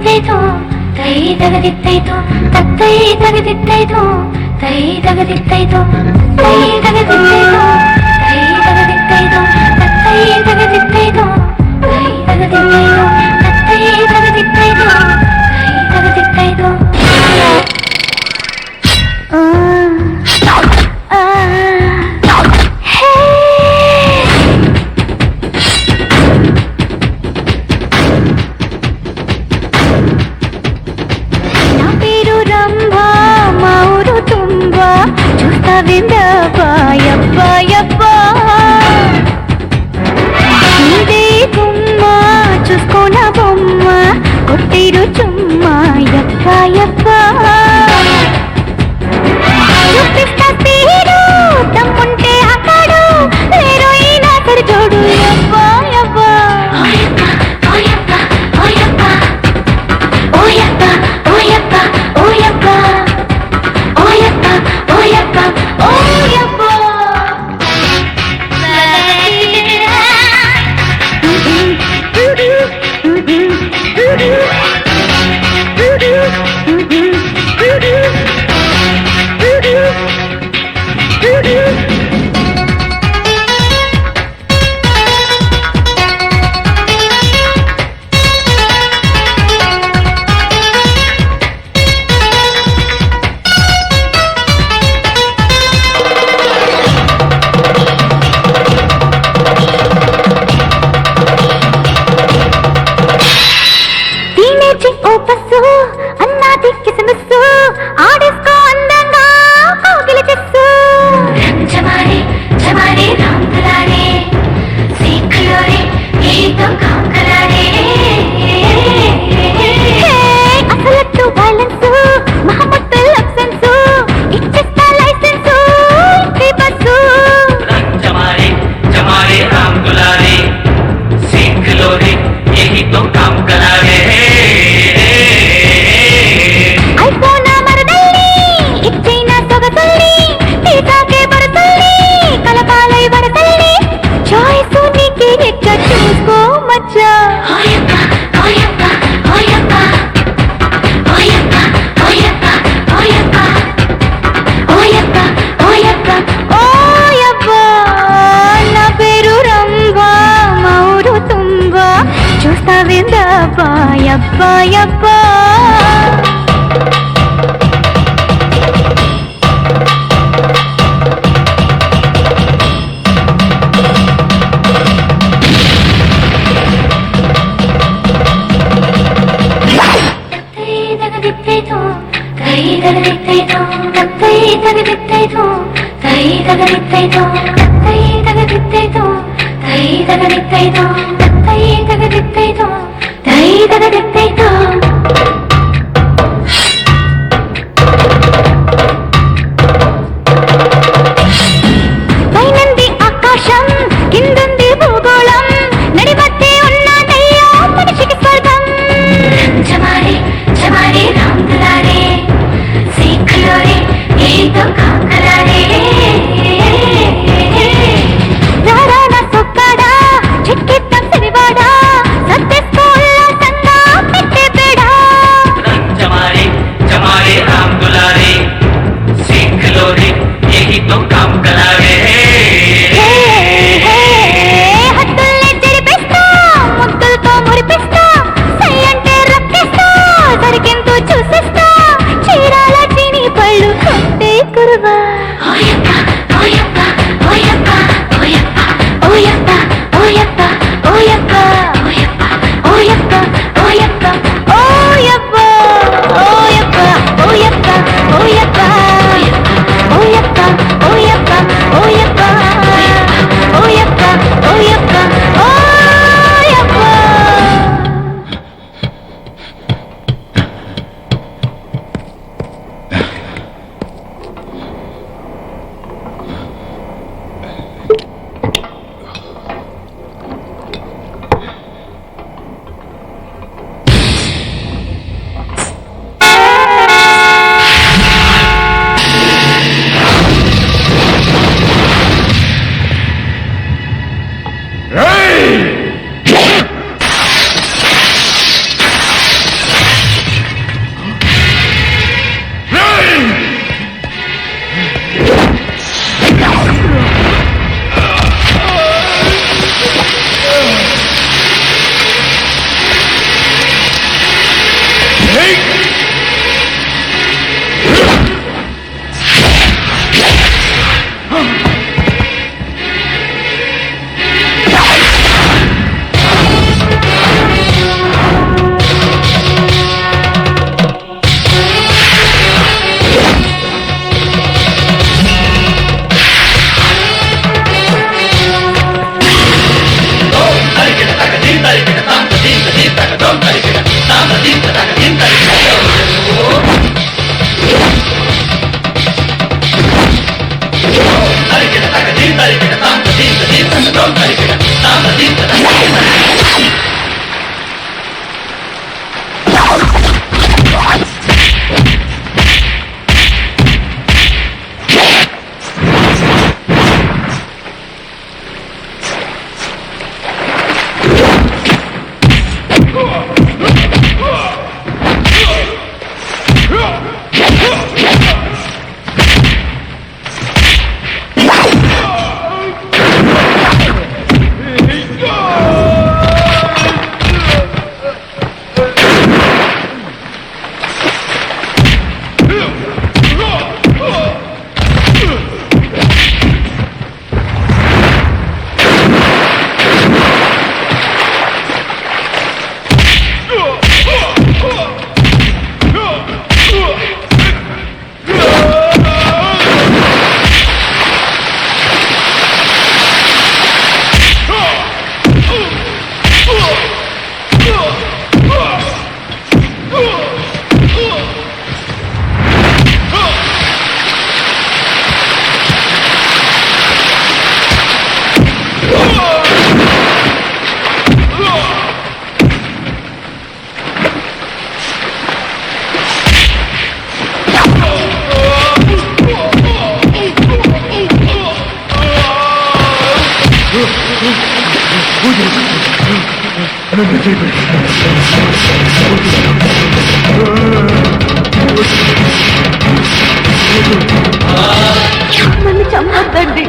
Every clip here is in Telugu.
తగదిత్తైతో తై తగదిత్తైతో తత్తై తగదిత్తైతో తై తగదిత్తైతో తై తగదిత్తైతో తై తగదిత్తైతో తత్తై తగదిత్తైతో తై తగదిత్తైతో తత్తై తగదిత్తైతో తై తగదిత్తైతో చూసుకోనా బొమ్మ కొట్టిరు చుమ్మా యప్ప యప్ప చూపిస్తా తీరు తమ్ముంటే అక్కడు లేరు ఈనా సరి చూడు యప్ప యప్ప ఓ యప్ప ఓ యప్ప ఓ యప్ప ఓ యప్ప ఓ యప్ప ఓ యప్ప ఓ యప్ప ఓ యప్ప అన్నాది కిసమిస్సు ఆడేసుకో అందంగా కోగిలి చెస్సు జమారే జమారే రామ్ దులారే सीख लो रे यही तो काम करा रे అసలట్టు బ్యాలెన్స్ మహమ్మద్ అబ్సెన్స్ ఇచ్చేస్తా లైసెన్స్ ఈ బస్సు जमारे जमारे राम दुलारे सीख लो रे यही तो काम करा रे యప్ప యప్ప తగదిత్తైతో తై తగదిత్తైతో తత్తై తగదిత్తైతో తై తగదిత్తైతో తత్తై తగదిత్తైతో తై తగదిత్తైతో తత్తై తగదిత్తైతో తై తగదిత్తైతో పైనంది ఆకాశం కిందుంది భూగోళం నడి మధ్య ఉన్నదయ్యో మనిషికి స్వర్గం జమారే జమారే రామ్ దులారే सीख लो रे यही तो काम करा रे రారా నా సొక్కాడా చిక్కిత్తం సిరివాడా సత్తెస్కో ఉల్లాసంగా నన్ను చంపొద్దండి.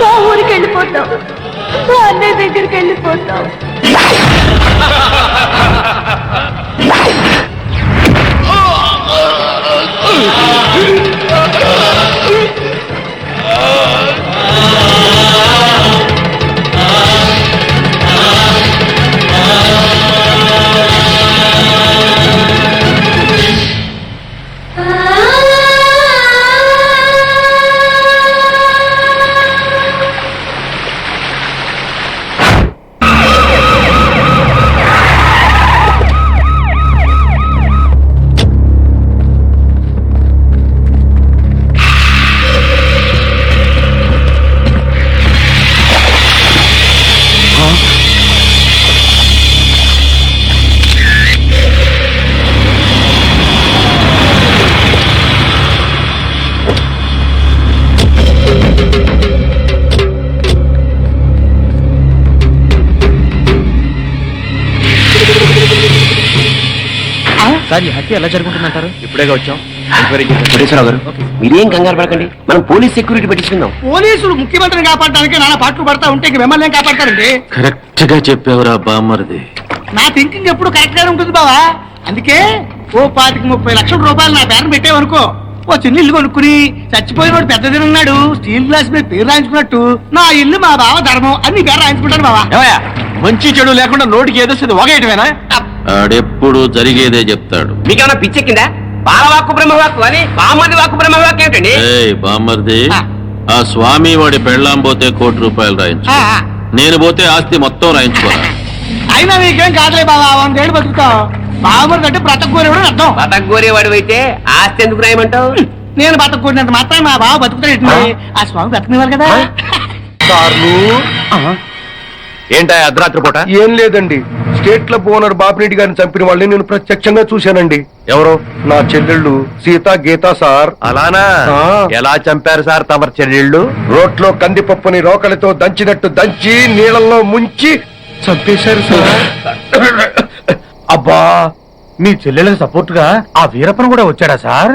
మా ఊరికి వెళ్ళిపోతాం, మా అన్నయ్య దగ్గరికి వెళ్ళిపోతాం. సార్, ఈ హత్య ఎలా జరుగుతుందంటారు? ఇప్పుడేగా వచ్చాం. కోటేశ్వరరావు గారు, మీరేం కంగారు పడకండి, మనం పోలీస్ సెక్యూరిటీ పెట్టించుకుందాం. పోలీసులు ముఖ్యమంత్రిని కాపాడడానికి నానా పాటలు పడతా ఉంటే ఇంక మిమ్మల్ని ఏం కాపాడతారండి? కరెక్ట్ గా చెప్పావురా బామ్మరిది. నా థింకింగ్ ఎప్పుడు కరెక్ట్ గానే ఉంటుంది బావా. అందుకే ఓ 25-30 లక్షల రూపాయలు నా పేరు పెట్టేవనుకో, ఓ చిన్న ఇల్లు కొనుక్కుని చచ్చిపోయిన వాడు పెద్ద తిన్నాడు స్టీల్ గ్లాస్ మీద పేరు రాయించుకున్నట్టు నా ఇల్లు మా బావ ధర్మం అని నీ పేరు రాయించుకుంటాను బావా. మంచి చెడు లేకుండా నోటికి ఏదో ఒకేయటమేనా? ఆడెప్పుడు జరిగేదే చెప్తాడు. మీకేమన్నా పిచ్చెక్కిందా? బాలవాక్కు బ్రహ్మవాక్కు అని బామ్మది వాక్కు బ్రహ్మవాక్కు ఏమిటండి? బామ్మర్ది, ఆ స్వామి వాడి పెళ్ళాం పోతే ₹1,00,00,000 రాయించు, నేను పోతే ఆస్తి మొత్తం రాయించుకోరా. అయినా నీకేం కాదులే బావా, 100 ఏళ్ళు బతుకుతావు. బావమరిది అంటే బ్రతకూరేవాడు అర్థం. బతకగోరేవాడు అయితే ఆస్తి ఎందుకు రాయమంటావు? నేను బతకూరినంత మాత్రం మా బావ బతుకుతాడు. ఆ స్వామి బతకనివ్వాలి కదా. ఏంటా అర్ధరాత్రి పూట? ఏం లేదండి, స్టేట్ క్లబ్ ఓనర్ బాపిరెడ్డి గారిని చంపిన వాళ్ళని నేను ప్రత్యక్షంగా చూశానండి. ఎవరు? నా చెల్లెళ్ళు సీత గీత సార్. అలానా? ఎలా చంపారు సార్ తమరు చెల్లెళ్ళు? రోట్లో కందిపప్పుని రోకలితో దంచినట్టు దంచి నీళ్ళల్లో ముంచి చంపేశారు సార్. అబ్బా, మీ చెల్లెళ్ళకి సపోర్ట్ గా ఆ వీరప్పన్ కూడా వచ్చాడా సార్?